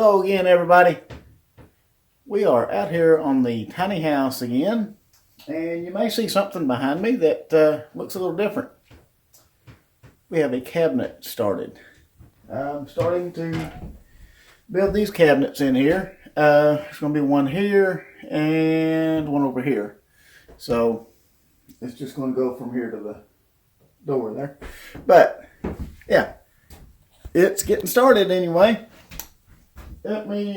Hello again, everybody. We are out here on the tiny house again, and you may see something behind me that looks a little different. We have a cabinet started. I'm starting to build these cabinets in here. There's going to be one here and one over here. So it's just going to go from here to the door there. But yeah, it's getting started anyway. Let me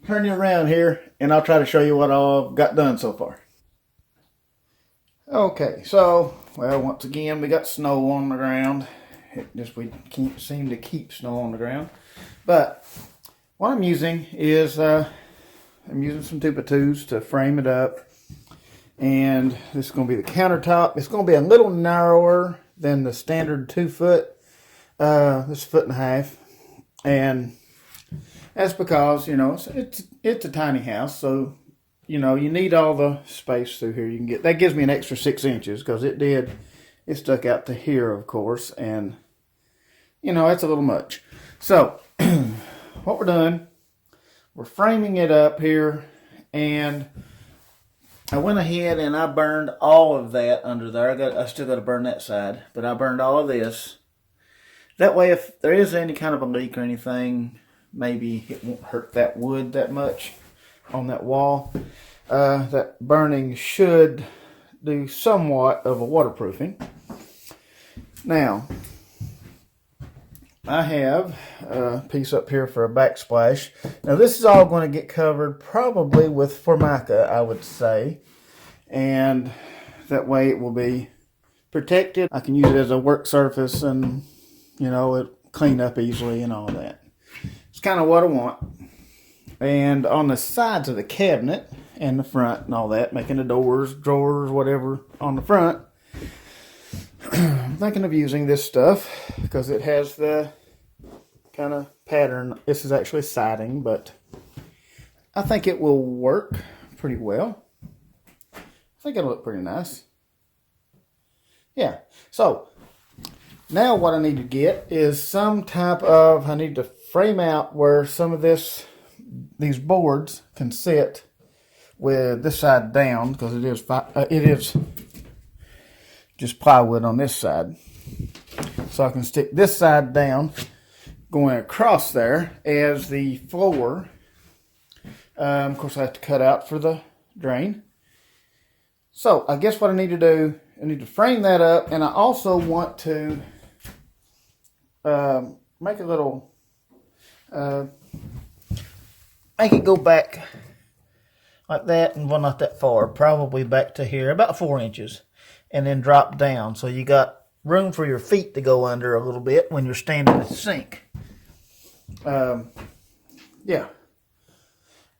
turn you around here and I'll try to show you what I've got done so far. Okay, so, well, once again, we got snow on the ground. We can't seem to keep snow on the ground. But what I'm using is, I'm using some 2x2s to frame it up. And this is going to be the countertop. It's going to be a little narrower than the standard 2 foot. This 1.5 feet. And that's because, you know, it's a tiny house, so, you know, you need all the space through here you can get. That gives me an extra 6 inches because it stuck out to here, of course, and, you know, that's a little much. So, what we're doing, we're framing it up here, and I went ahead and I burned all of that under there. I still got to burn that side, but I burned all of this. That way, if there is any kind of a leak or anything, maybe it won't hurt that wood that much on that wall. That burning should do somewhat of a waterproofing. Now, I have a piece up here for a backsplash. Now, this is all going to get covered probably with Formica, I would say. And that way it will be protected. I can use it as a work surface and, you know, it clean up easily and all that. It's kind of what I want. And on the sides of the cabinet and the front and all that, making the doors, drawers, whatever on the front, I'm thinking of using this stuff because it has the kind of pattern. This is actually siding, but I think it will work pretty well. I think it'll look pretty nice. Yeah, so now what I need to get is some type of, I need to frame out where some of these boards can sit with this side down, because it is just plywood on this side. So I can stick this side down going across there as the floor. Of course I have to cut out for the drain. So I guess what I need to do, I need to frame that up, and I also want to make a little make it go back like that, and well, not that far, probably back to here, about 4 inches, and then drop down so you got room for your feet to go under a little bit when you're standing at the sink. Yeah,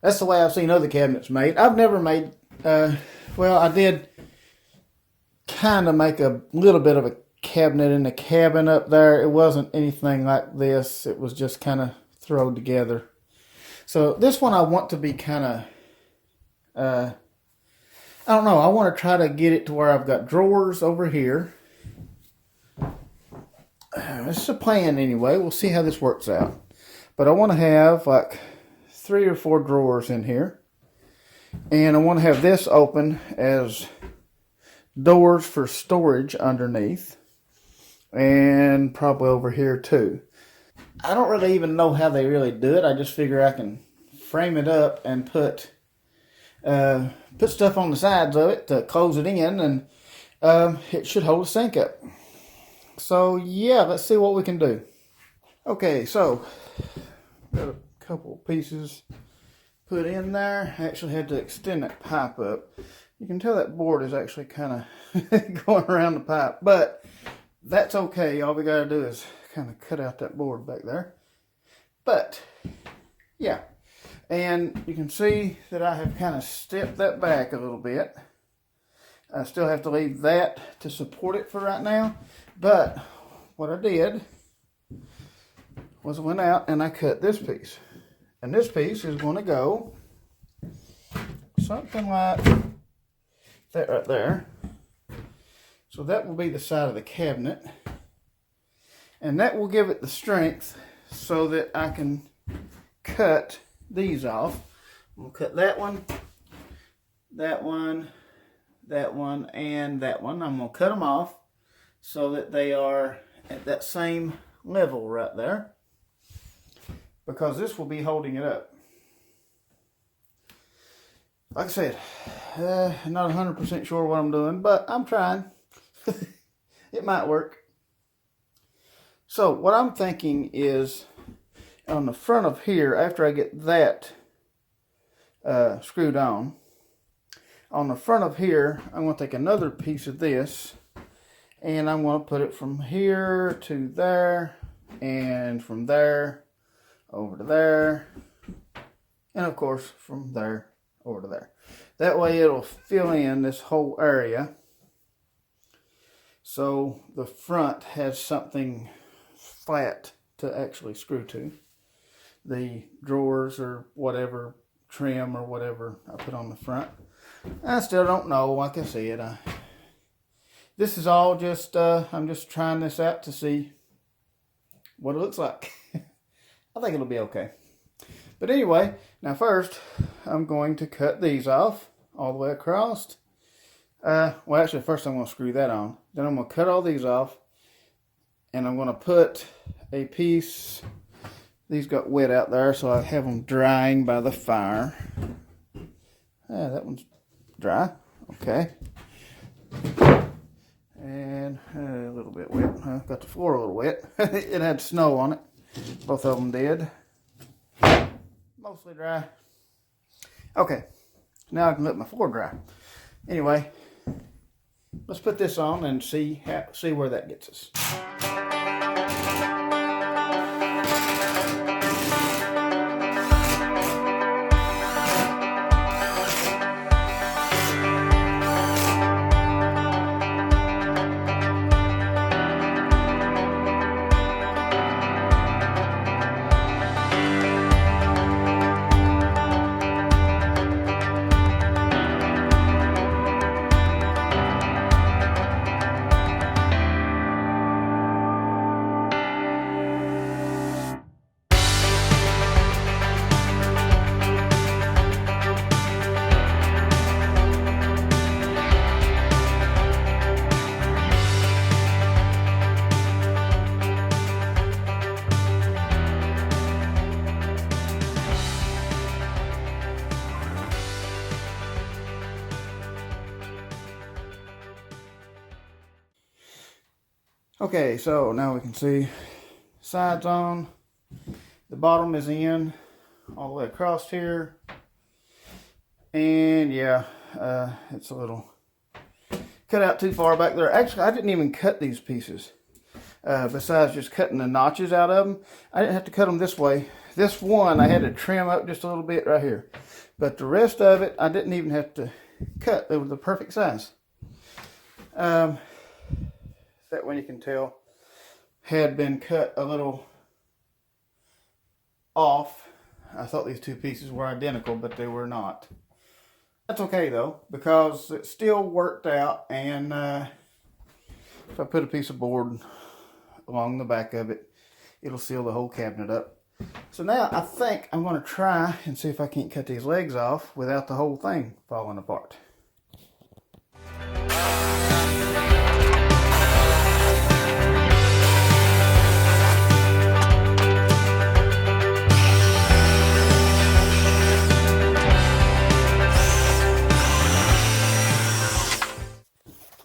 that's the way I've seen other cabinets made. I've never made, well, I did kind of make a little bit of a cabinet in the cabin up there. It wasn't anything like this. It was just kind of thrown together. So this one I want to be kind of, I don't know, I want to try to get it to where I've got drawers over here. It's a plan anyway. We'll see how this works out. But I want to have like 3 or 4 drawers in here. And I want to have this open as doors for storage underneath. And probably over here too. I don't really even know how they really do it. I just figure I can frame it up and put stuff on the sides of it to close it in, and it should hold the sink up. So yeah, let's see what we can do. Okay, so got a couple pieces put in there. I actually had to extend that pipe up. You can tell that board is actually kind of going around the pipe, but that's okay. All we got to do is kind of cut out that board back there. But yeah, and you can see that I have kind of stepped that back a little bit. I still have to leave that to support it for right now, but what I did was I went out and I cut this piece, and this piece is going to go something like that right there. So that will be the side of the cabinet, and that will give it the strength so that I can cut these off. I'm going to cut that one, that one, that one, and that one. I'm going to cut them off so that they are at that same level right there, because this will be holding it up. Like I said, not 100% sure what I'm doing, but I'm trying. It might work. So what I'm thinking is, on the front of here, after I get that screwed on the front of here, I'm going to take another piece of this, and I'm going to put it from here to there, and from there over to there, and of course from there over to there. That way it'll fill in this whole area, so the front has something flat to actually screw to. The drawers or whatever, trim or whatever I put on the front, I still don't know. Like I said, this is all just, I'm just trying this out to see what it looks like. I think it'll be okay. But anyway, now first, I'm going to cut these off all the way across. Well, actually, first I'm going to screw that on. Then I'm going to cut all these off, and I'm going to put a piece. These got wet out there, so I have them drying by the fire. That one's dry. Okay. And a little bit wet. Got the floor a little wet. It had snow on it. Both of them did. Mostly dry. Okay. Now I can let my floor dry. Anyway, let's put this on and see where that gets us. Okay, so now we can see sides on, the bottom is in, all the way across here, and yeah, it's a little cut out too far back there. Actually, I didn't even cut these pieces, besides just cutting the notches out of them. I didn't have to cut them this way. This one, I had to trim up just a little bit right here, but the rest of it, I didn't even have to cut. It was the perfect size. That one you can tell had been cut a little off. I thought these two pieces were identical, but they were not. That's okay though, because it still worked out, and if I put a piece of board along the back of it, it'll seal the whole cabinet up. So now I think I'm going to try and see if I can't cut these legs off without the whole thing falling apart.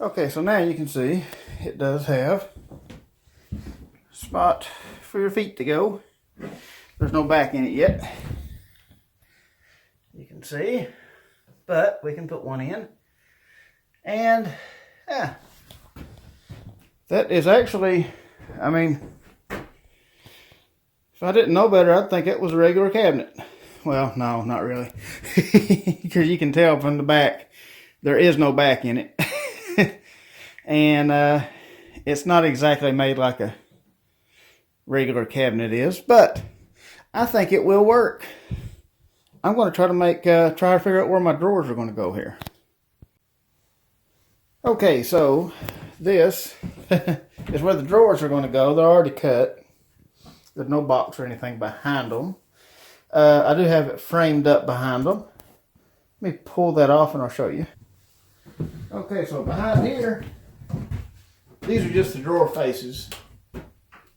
Okay, so now you can see it does have a spot for your feet to go. There's no back in it yet, you can see, but we can put one in. And yeah, that is actually, I mean, if I didn't know better, I'd think it was a regular cabinet. Well, no, not really, because you can tell from the back there is no back in it. And it's not exactly made like a regular cabinet is, but I think it will work. I'm going to try to figure out where my drawers are going to go here. Okay, so this is where the drawers are going to go. They're already cut. There's no box or anything behind them. I do have it framed up behind them. Let me pull that off and I'll show you. Okay, so behind here, these are just the drawer faces.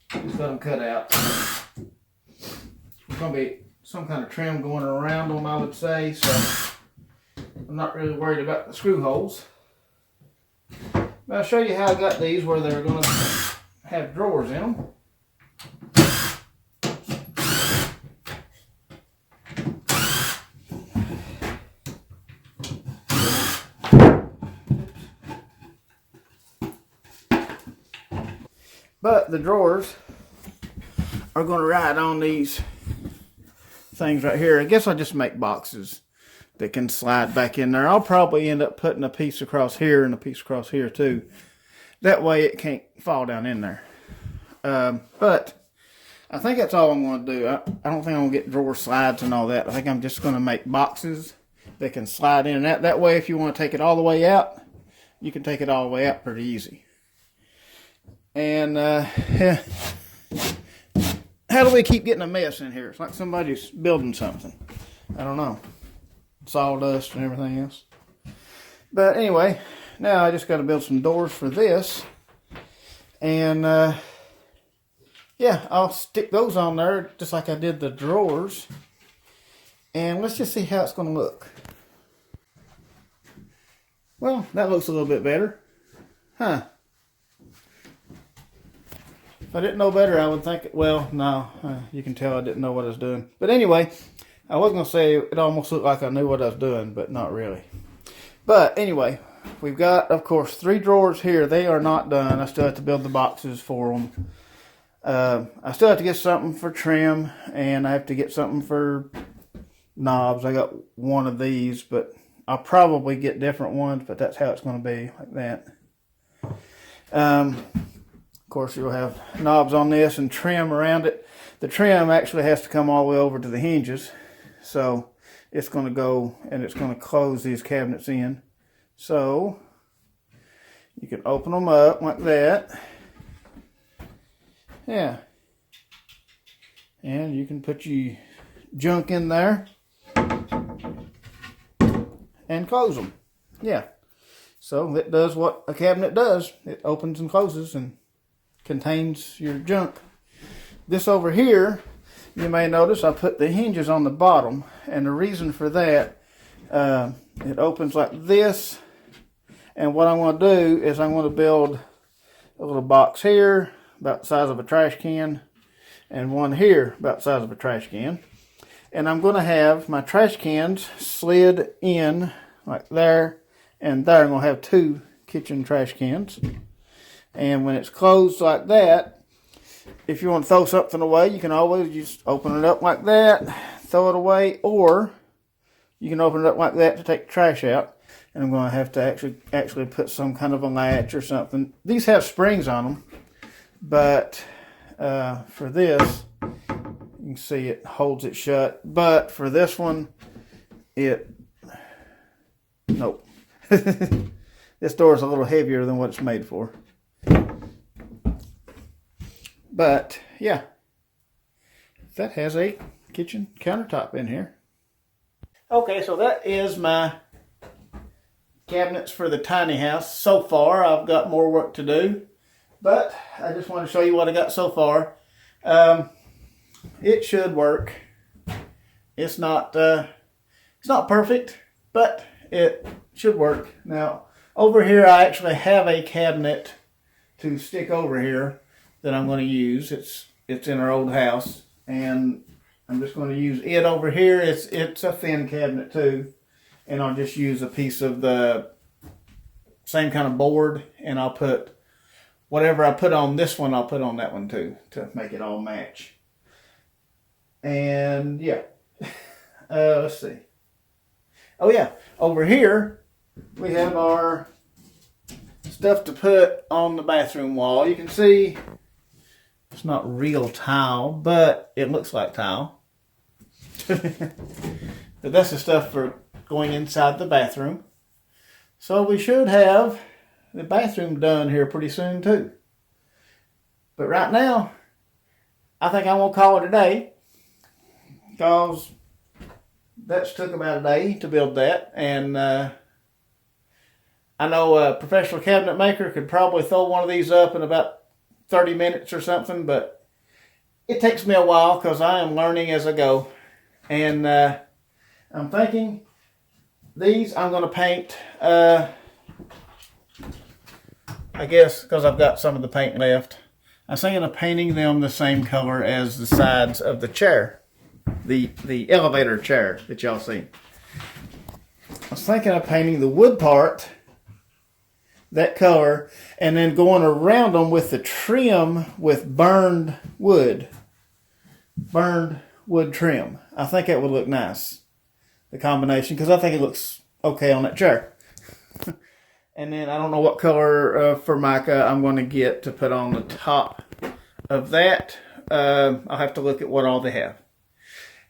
Just got them cut out. There's going to be some kind of trim going around them, I would say, so I'm not really worried about the screw holes. But I'll show you how I got these where they're going to have drawers in them. But the drawers are going to ride on these things right here. I guess I'll just make boxes that can slide back in there. I'll probably end up putting a piece across here and a piece across here too. That way it can't fall down in there. But I think that's all I'm going to do. I don't think I'm going to get drawer slides and all that. I think I'm just going to make boxes that can slide in and out. That way if you want to take it all the way out, you can take it all the way out pretty easy. And yeah. How do we keep getting a mess in here? It's like somebody's building something. I don't know. Sawdust and everything else. But anyway, now I just got to build some doors for this. And yeah, I'll stick those on there just like I did the drawers. And let's just see how it's going to look. Well, that looks a little bit better. Huh. If I didn't know better, I would think, well, no, you can tell I didn't know what I was doing. But anyway, I was going to say it almost looked like I knew what I was doing, but not really. But anyway, we've got, of course, 3 drawers here. They are not done. I still have to build the boxes for them. I still have to get something for trim, and I have to get something for knobs. I got one of these, but I'll probably get different ones, but that's how it's going to be, like that. Of course, you'll have knobs on this and trim around it. The trim actually has to come all the way over to the hinges. So it's going to go and it's going to close these cabinets in. So you can open them up like that. Yeah. And you can put your junk in there and close them. Yeah. So it does what a cabinet does. It opens and closes and contains your junk. This over here, you may notice I put the hinges on the bottom, and the reason for that, it opens like this, and what I'm going to do is I'm going to build a little box here about the size of a trash can, and one here about the size of a trash can, and I'm going to have my trash cans slid in like there and there. I'm going to have 2 kitchen trash cans. And when it's closed like that, if you want to throw something away, you can always just open it up like that, throw it away, or you can open it up like that to take the trash out. And I'm going to have to actually put some kind of a latch or something. These have springs on them, but for this, you can see it holds it shut. But for this one, nope. This door is a little heavier than what it's made for. But yeah, that has a kitchen countertop in here. Okay, so that is my cabinets for the tiny house. So far, I've got more work to do, but I just want to show you what I got so far. It should work. It's not perfect, but it should work. Now, over here, I actually have a cabinet to stick over here that I'm going to use. It's in our old house, and I'm just going to use it over here. It's a thin cabinet too, and I'll just use a piece of the same kind of board, and I'll put whatever I put on this one, I'll put on that one too to make it all match. And yeah, let's see. Oh yeah, over here we have our stuff to put on the bathroom wall. You can see it's not real tile, but it looks like tile. But that's the stuff for going inside the bathroom. So we should have the bathroom done here pretty soon too. But right now, I think I'm going to call it a day. because that's took about a day to build that, and I know a professional cabinet maker could probably throw one of these up in about 30 minutes or something, but it takes me a while because I am learning as I go. And I'm thinking these I'm going to paint, I guess because I've got some of the paint left, I'm thinking of painting them the same color as the sides of the chair, the elevator chair that y'all see. I was thinking of painting the wood part that color, and then going around them with the trim with burned wood trim. I think that would look nice, the combination, because I think it looks okay on that chair. And then I don't know what color Formica I'm going to get to put on the top of that. I'll have to look at what all they have.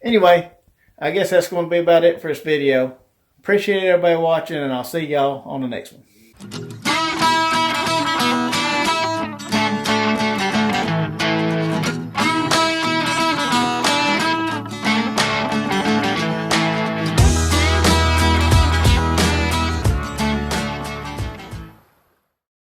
Anyway, I guess that's going to be about it for this video. Appreciate everybody watching, and I'll see y'all on the next one.